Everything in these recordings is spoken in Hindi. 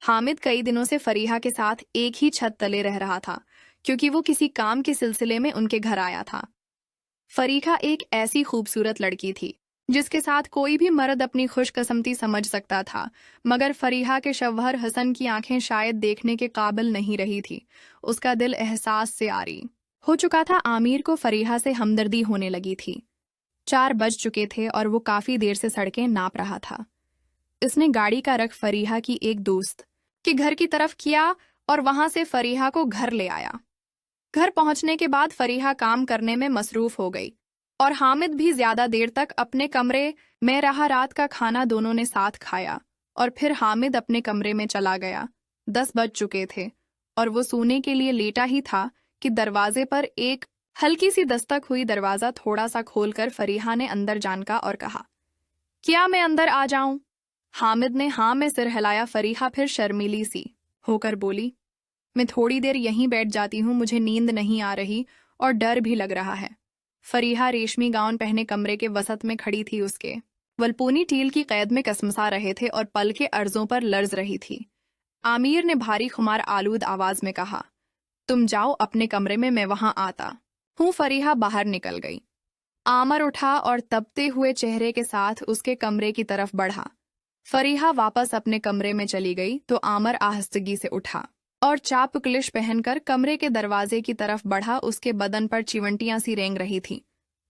हामिद कई दिनों से फरीहा के साथ एक ही छत तले रह रहा था, क्योंकि वो किसी काम के सिलसिले में उनके घर आया था। फरीहा एक ऐसी खूबसूरत लड़की थी जिसके साथ कोई भी मर्द अपनी खुशकिस्मती समझ सकता था, मगर फरीहा के शौहर हसन की आंखें शायद देखने के काबिल नहीं रही थी। उसका दिल एहसास से आरी हो चुका था। आमिर को फरीहा से हमदर्दी होने लगी थी। 4 बज चुके थे और वो काफी देर से सड़कें नाप रहा था। इसने गाड़ी का रख फरीहा की एक दोस्त के घर की तरफ किया और वहां से फरीहा को घर ले आया। घर पहुंचने के बाद फरीहा काम करने में मसरूफ हो गई और हामिद भी ज्यादा देर तक अपने कमरे में रहा। रात का खाना दोनों ने साथ खाया और फिर हामिद अपने कमरे में चला गया। 10 बज चुके थे और वो सोने के लिए लेटा ही था कि दरवाजे पर एक हल्की सी दस्तक हुई। दरवाजा थोड़ा सा खोलकर फरीहा ने अंदर जानका और कहा, क्या मैं अंदर आ जाऊं? हामिद ने हाँ में सिर हिलाया। फरीहा फिर शर्मीली सी होकर बोली, मैं थोड़ी देर यहीं बैठ जाती हूँ, मुझे नींद नहीं आ रही और डर भी लग रहा है। फरीहा रेशमी गाउन पहने कमरे के वसत में खड़ी थी। उसके वलपूनी टील की कैद में कसमसा रहे थे और पल के अर्जों पर लर्ज रही थी। आमिर ने भारी खुमार आलूद आवाज में कहा, तुम जाओ अपने कमरे में, मैं वहां आता हूँ। फरीहा बाहर निकल गई। आमर उठा और तपते हुए चेहरे के साथ उसके कमरे की तरफ बढ़ा। फरीहा वापस अपने कमरे में चली गई तो आमर आहिस्तगी से उठा और चाप क्लिश पहनकर कमरे के दरवाजे की तरफ बढ़ा। उसके बदन पर चिवंटियां सी रेंग रही थी।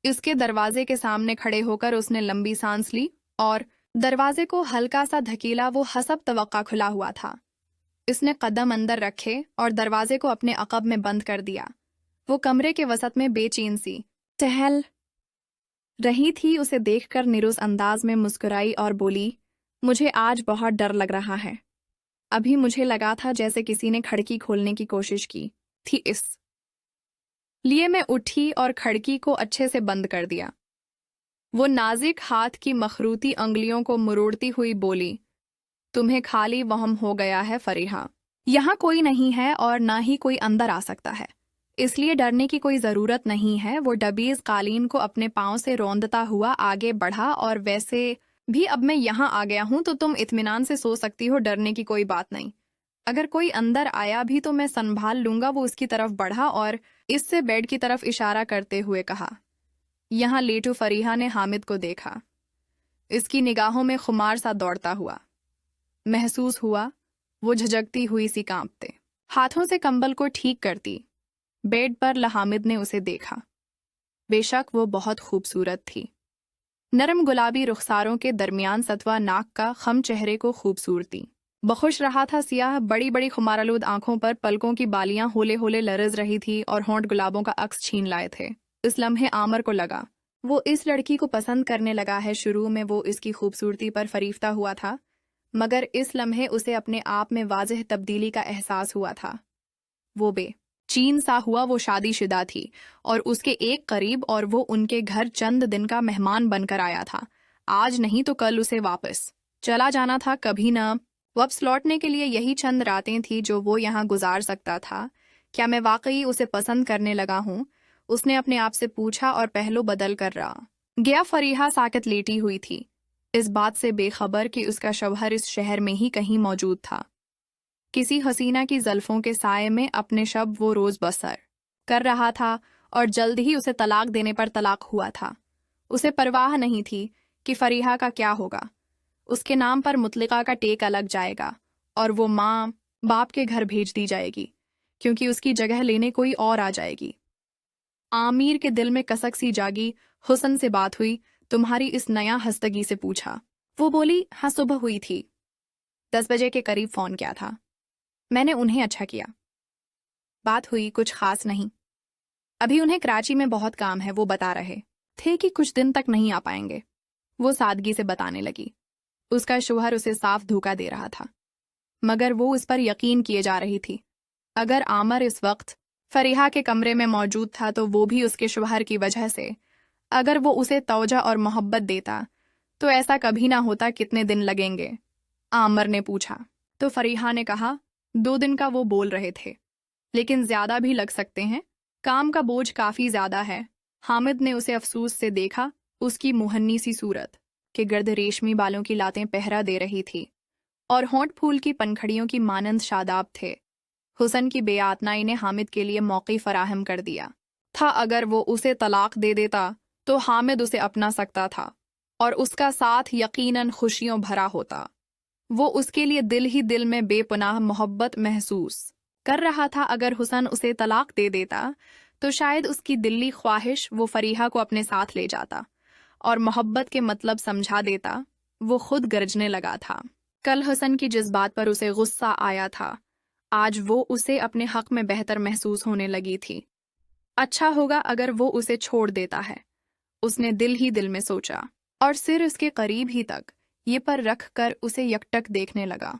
इसके दरवाजे के सामने खड़े होकर उसने लंबी सांस ली और दरवाजे को हल्का सा धकेला। वो हसब तवक्का खुला हुआ था। इसने कदम अंदर रखे और दरवाजे को अपने अकब में बंद कर दिया। वो कमरे के वसत में बेचैन सी टहल रही थी। उसे देखकर निरुस अंदाज में मुस्कुराई और बोली, मुझे आज बहुत डर लग रहा है। अभी मुझे लगा था जैसे किसी ने खिड़की खोलने की कोशिश की थी, इस लिए मैं उठी और खिड़की को अच्छे से बंद कर दिया। वो नाजुक हाथ की मखरूती अंगुलियों को मरोड़ती हुई बोली, तुम्हें खाली वहम हो गया है फरीहा, यहाँ कोई नहीं है और ना ही कोई अंदर आ सकता है, इसलिए डरने की कोई जरूरत नहीं है। वो डबीज कालीन को अपने पांव से रौंदता हुआ आगे बढ़ा, और वैसे भी अब मैं यहाँ आ गया हूं तो तुम इत्मीनान से सो सकती हो, डरने की कोई बात नहीं। अगर कोई अंदर आया भी तो मैं संभाल लूंगा। वो उसकी तरफ बढ़ा और इससे बेड की तरफ इशारा करते हुए कहा, यहाँ लेटो। फरीहा ने हामिद को देखा। इसकी निगाहों में खुमार सा दौड़ता हुआ महसूस हुआ। वो झिझकती हुई सी कांपते हाथों से कंबल को ठीक करती बेड पर हामिद ने उसे देखा। बेशक वो बहुत खूबसूरत थी। नरम गुलाबी रुखसारों के दरमियान सतवा नाक का खम चेहरे को खूबसूरती बखुश रहा था। सियाह बड़ी बड़ी खुमारालूद आंखों पर पलकों की बालियां होले होले लरज रही थी और होंठ गुलाबों का अक्स छीन लाए थे। इस लम्हे आमर को लगा वो इस लड़की को पसंद करने लगा है। शुरू में वो इसकी खूबसूरती पर फरीफ्ता हुआ था, मगर इस लम्हे उसे अपने आप में वाज़ेह तब्दीली का एहसास हुआ था। वो चीन सा हुआ। वो शादीशुदा थी और उसके एक करीब, और वो उनके घर चंद दिन का मेहमान बनकर आया था। आज नहीं तो कल उसे वापस चला जाना था, कभी न वापस लौटने के लिए यही चंद रातें थी जो वो यहाँ गुजार सकता था। क्या मैं वाकई उसे पसंद करने लगा हूँ? उसने अपने आप से पूछा और पहलू बदल कर रहा गया। फरीहा साकित लेटी हुई थी, इस बात से बेखबर कि उसका शौहर इस शहर में ही कहीं मौजूद था। किसी हसीना की ज़ल्फ़ों के साये में अपने शब वो रोज़ बसर कर रहा था और जल्द ही उसे तलाक देने पर तलाक हुआ था। उसे परवाह नहीं थी कि फरीहा का क्या होगा। उसके नाम पर मुतलिका का टेका लग जाएगा और वो माँ बाप के घर भेज दी जाएगी, क्योंकि उसकी जगह लेने कोई और आ जाएगी। आमिर के दिल में कसक सी जागी। हुसन से बात हुई, तुम्हारी इस नया हस्तगी से पूछा। वो बोली, हाँ सुबह हुई थी, 10 बजे के करीब फ़ोन किया था मैंने उन्हें। अच्छा किया। बात हुई, कुछ खास नहीं। अभी उन्हें कराची में बहुत काम है, वो बता रहे थे कि कुछ दिन तक नहीं आ पाएंगे। वो सादगी से बताने लगी। उसका शौहर उसे साफ धोखा दे रहा था, मगर वो उस पर यकीन किए जा रही थी। अगर आमर इस वक्त फरीहा के कमरे में मौजूद था तो वो भी उसके शौहर की वजह से। अगर वो उसे तौजा और मोहब्बत देता तो ऐसा कभी ना होता। कितने दिन लगेंगे? आमर ने पूछा तो फरीहा ने कहा, 2 दिन का वो बोल रहे थे, लेकिन ज्यादा भी लग सकते हैं, काम का बोझ काफी ज्यादा है। हामिद ने उसे अफसोस से देखा। उसकी मुहन्नी सी सूरत के गर्द रेशमी बालों की लातें पहरा दे रही थी। और होंठ फूल की पंखड़ियों की मानंद शादाब थे। हुसन की बेआतनाई ने हामिद के लिए मौक़ी फराहम कर दिया था। अगर वो उसे तलाक दे देता तो हामिद उसे अपना सकता था और उसका साथ यकीनन खुशियों भरा होता। वो उसके लिए दिल ही दिल में बेपनाह मोहब्बत महसूस कर रहा था। अगर हुसन उसे तलाक दे देता तो शायद उसकी दिल्ली ख्वाहिश वो फरीहा को अपने साथ ले जाता और मोहब्बत के मतलब समझा देता। वो खुद गरजने लगा था। कल हुसन की जिस बात पर उसे गुस्सा आया था, आज वो उसे अपने हक में बेहतर महसूस होने लगी थी। अच्छा होगा अगर वो उसे छोड़ देता है, उसने दिल ही दिल में सोचा और सिर उसके करीब ही तक ये पर रख कर उसे यकटक देखने लगा।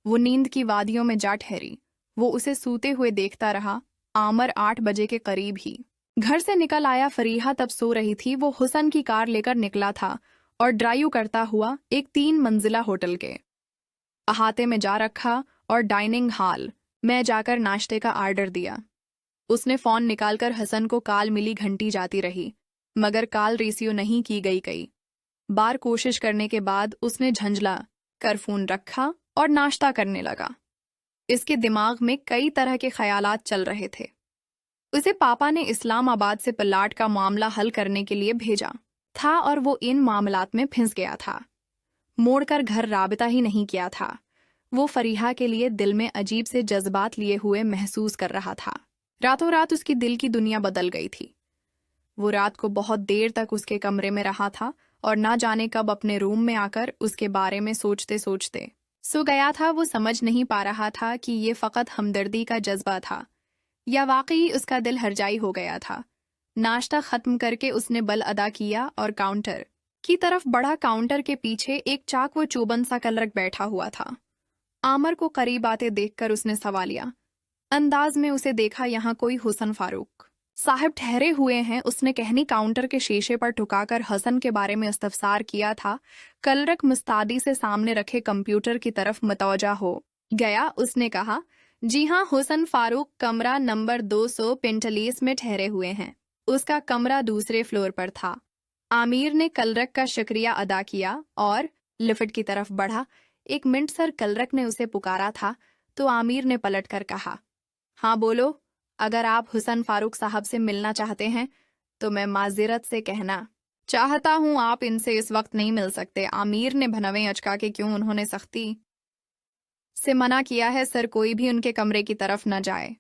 वो नींद की वादियों में जा ठहरी। वो उसे सूते हुए देखता रहा। आमर 8 बजे के करीब ही घर से निकल आया। फरीहा तब सो रही थी। वो हुसन की कार लेकर निकला था और ड्राइव करता हुआ एक 3 मंजिला होटल के अहाते में जा रखा और डाइनिंग हॉल में जाकर नाश्ते का आर्डर दिया। उसने फ़ोन निकालकर हसन को कॉल मिली घंटी जाती रही, मगर कॉल रिसीव नहीं की गई। कई बार कोशिश करने के बाद उसने झंझला कर फ़ोन रखा और नाश्ता करने लगा। इसके दिमाग में कई तरह के ख्यालात चल रहे थे। उसे पापा ने इस्लामाबाद से प्लाट का मामला हल करने के लिए भेजा था और वो इन मामलात में फंस गया था। मोड़कर घर राबिता ही नहीं किया था। वो फरीहा के लिए दिल में अजीब से जज्बात लिए हुए महसूस कर रहा था। रातों रात उसकी दिल की दुनिया बदल गई थी। वो रात को बहुत देर तक उसके कमरे में रहा था और ना जाने कब अपने रूम में आकर उसके बारे में सोचते सोचते सो गया था। वो समझ नहीं पा रहा था कि ये फ़कत हमदर्दी का जज्बा था या वाकई उसका दिल हरजाई हो गया था। नाश्ता ख़त्म करके उसने बल अदा किया और काउंटर की तरफ बढ़ा। काउंटर के पीछे एक चाक व चुबन सा कलरक बैठा हुआ था। आमर को करीब आते देखकर उसने सवालिया अंदाज में उसे देखा। यहाँ कोई हुसन फारूक साहब ठहरे हुए हैं, उसने कहनी काउंटर के शीशे पर ठुकाकर हसन के बारे में इस्तफसार किया था। कलरक मुस्तादी से सामने रखे कंप्यूटर की तरफ मतवजा हो गया। उसने कहा, जी हाँ, हुसन फारूक कमरा नंबर 245 में ठहरे हुए हैं। उसका कमरा दूसरे फ्लोर पर था। आमिर ने कलरक का शुक्रिया अदा किया और लिफ्ट की तरफ बढ़ा। 1 मिनट सर, कलरक ने उसे पुकारा था तो आमिर ने पलटकर कहा, हाँ बोलो। अगर आप हुसन फारूक साहब से मिलना चाहते हैं तो मैं माजिरत से कहना चाहता हूं आप इनसे इस वक्त नहीं मिल सकते। आमिर ने भनवें अचका के क्यों उन्होंने सख्ती से मना किया है सर, कोई भी उनके कमरे की तरफ न जाए।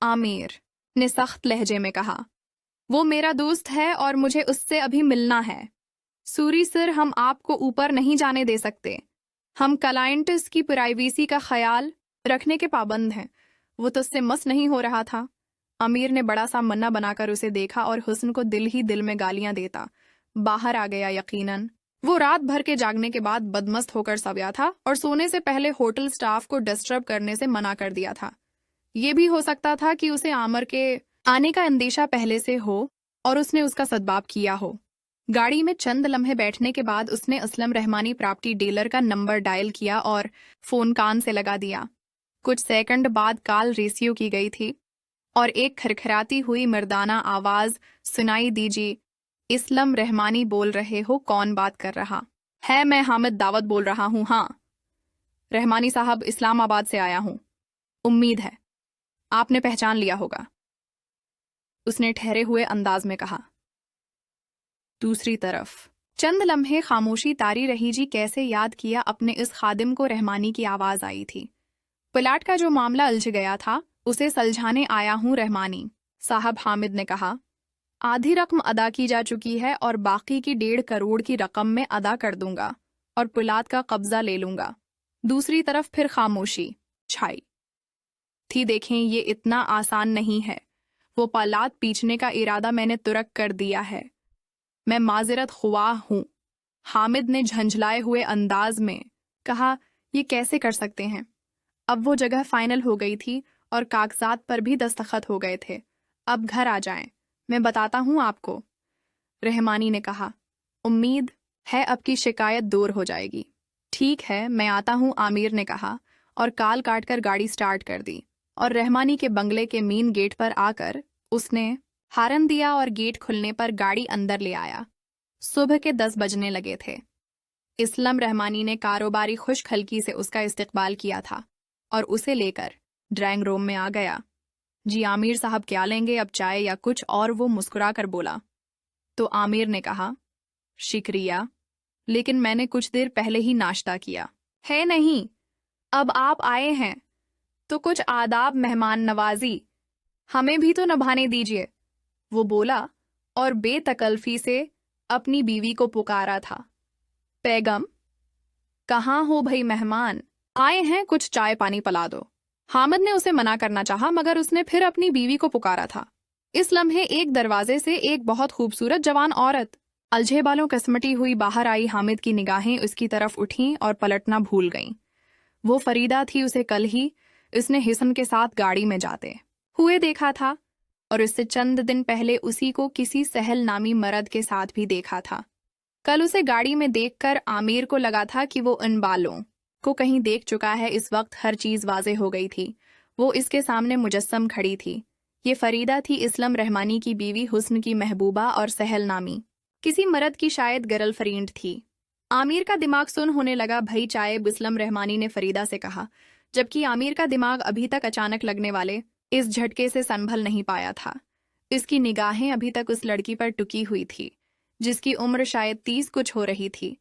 आमिर ने सख्त लहजे में कहा, वो मेरा दोस्त है और मुझे उससे अभी मिलना है। सूरी सर, हम आपको ऊपर नहीं जाने दे सकते। हम क्लाइंट्स की प्राइवेसी का ख्याल रखने के पाबंद हैं। वो तो उससे मस नहीं हो रहा था। अमीर ने बड़ा सा मन्ना बनाकर उसे देखा और हुस्न को दिल ही दिल में गालियां देता बाहर आ गया। यकीनन वो रात भर के जागने के बाद बदमस्त होकर सो गया था और सोने से पहले होटल स्टाफ को डिस्टर्ब करने से मना कर दिया था। ये भी हो सकता था कि उसे आमर के आने का अंदेशा पहले से हो और उसने उसका सद्भाव किया हो। गाड़ी में चंद लम्हे बैठने के बाद उसने असलम रहमानी प्रॉपर्टी डीलर का नंबर डायल किया और फोन कान से लगा दिया। कुछ सेकंड बाद कॉल रिसीव की गई थी और एक खरखराती हुई मर्दाना आवाज सुनाई दीजिए। इसलम रहमानी बोल रहे हो? कौन बात कर रहा है? मैं हामिद दावत बोल रहा हूँ। हाँ रहमानी साहब, इस्लामाबाद से आया हूँ। उम्मीद है आपने पहचान लिया होगा, उसने ठहरे हुए अंदाज में कहा। दूसरी तरफ चंद लम्हे खामोशी तारी रही। जी कैसे याद किया अपने इस खादिम को? रहमानी की आवाज आई थी। प्लाट का जो मामला उलझ गया था उसे सुलझाने आया हूँ रहमानी साहब, हामिद ने कहा। आधी रकम अदा की जा चुकी है और बाकी की 1.5 करोड़ की रकम में अदा कर दूंगा और प्लाट का कब्जा ले लूंगा। दूसरी तरफ फिर खामोशी छाई थी। देखें, ये इतना आसान नहीं है। वो प्लाट पीछने का इरादा मैंने तुरक कर दिया है। मैं माजिरत ख्वाह हूँ, हामिद ने झंझलाए हुए अंदाज में कहा। ये कैसे कर सकते हैं? अब वो जगह फाइनल हो गई थी और कागजात पर भी दस्तखत हो गए थे। अब घर आ जाएं, मैं बताता हूँ आपको, रहमानी ने कहा। उम्मीद है अब की शिकायत दूर हो जाएगी। ठीक है, मैं आता हूँ, आमिर ने कहा और कॉल काटकर गाड़ी स्टार्ट कर दी और रहमानी के बंगले के मेन गेट पर आकर उसने हारन दिया और गेट खुलने पर गाड़ी अंदर ले आया। सुबह के 10 बजने लगे थे। इस्लाम रहमानी ने कारोबारी खुशखल्की से उसका इस्तकबाल किया था और उसे लेकर ड्राइंग रूम में आ गया। जी आमिर साहब क्या लेंगे, अब चाय या कुछ और? वो मुस्कुरा कर बोला। तो आमिर ने कहा, शुक्रिया, लेकिन मैंने कुछ देर पहले ही नाश्ता किया है। नहीं, अब आप आए हैं तो कुछ आदाब, मेहमान नवाजी हमें भी तो निभाने दीजिए, वो बोला और बेतकल्फी से अपनी बीवी को पुकारा था। पैगम, कहाँ हो भाई? मेहमान आए हैं, कुछ चाय पानी पिला दो। हामिद ने उसे मना करना चाहा, मगर उसने फिर अपनी बीवी को पुकारा था। इस लम्हे एक दरवाजे से एक बहुत खूबसूरत जवान औरत अलझे बालों कसमटी हुई बाहर आई। हामिद की निगाहें उसकी तरफ उठीं और पलटना भूल गईं। वो फरीदा थी। उसे कल ही उसने हिसन के साथ गाड़ी में जाते हुए देखा था और उससे चंद दिन पहले उसी को किसी सहल नामी मर्द के साथ भी देखा था। कल उसे गाड़ी में देखकर आमिर को लगा था कि वो इन बालों को कहीं देख चुका है। इस वक्त हर चीज वाज़ेह हो गई थी। वो इसके सामने मुजस्सम खड़ी थी। ये फरीदा थी, इस्लाम रहमानी की बीवी, हुस्न की महबूबा और सहल नामी किसी मर्द की शायद गर्लफ्रेंड थी। आमिर का दिमाग सुन होने लगा। भई चाय, इस्लाम रहमानी ने फरीदा से कहा, जबकि आमिर का दिमाग अभी तक अचानक लगने वाले इस झटके से संभल नहीं पाया था। इसकी निगाहें अभी तक उस लड़की पर टुकी हुई थी जिसकी उम्र शायद 30 कुछ हो रही थी,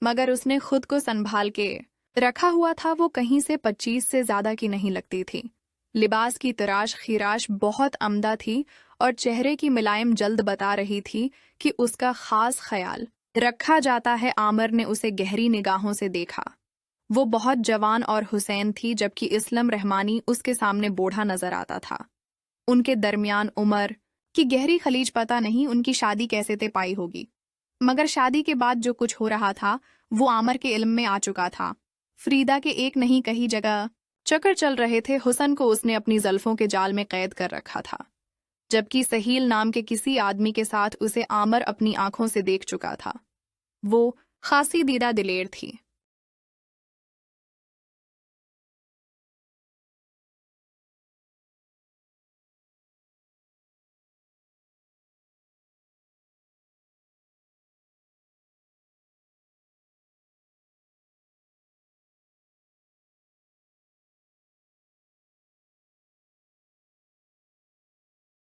मगर उसने खुद को संभाल के रखा हुआ था। वो कहीं से 25 से ज्यादा की नहीं लगती थी। लिबास की तराश खिराश बहुत अमदा थी और चेहरे की मुलायम जल्द बता रही थी कि उसका खास ख्याल रखा जाता है। आमिर ने उसे गहरी निगाहों से देखा। वो बहुत जवान और हुसैन थी, जबकि इस्लाम रहमानी उसके सामने बूढ़ा नजर आता था। उनके दरमियान उम्र की गहरी खलीज, पता नहीं उनकी शादी कैसे तय पाई होगी, मगर शादी के बाद जो कुछ हो रहा था वो आमिर के इल्म में आ चुका था। फरीदा के एक नहीं कहीं जगह चक्कर चल रहे थे। हुसन को उसने अपनी ज़ल्फों के जाल में कैद कर रखा था, जबकि सहील नाम के किसी आदमी के साथ उसे आमिर अपनी आंखों से देख चुका था। वो खासी दीदा दिलेर थी।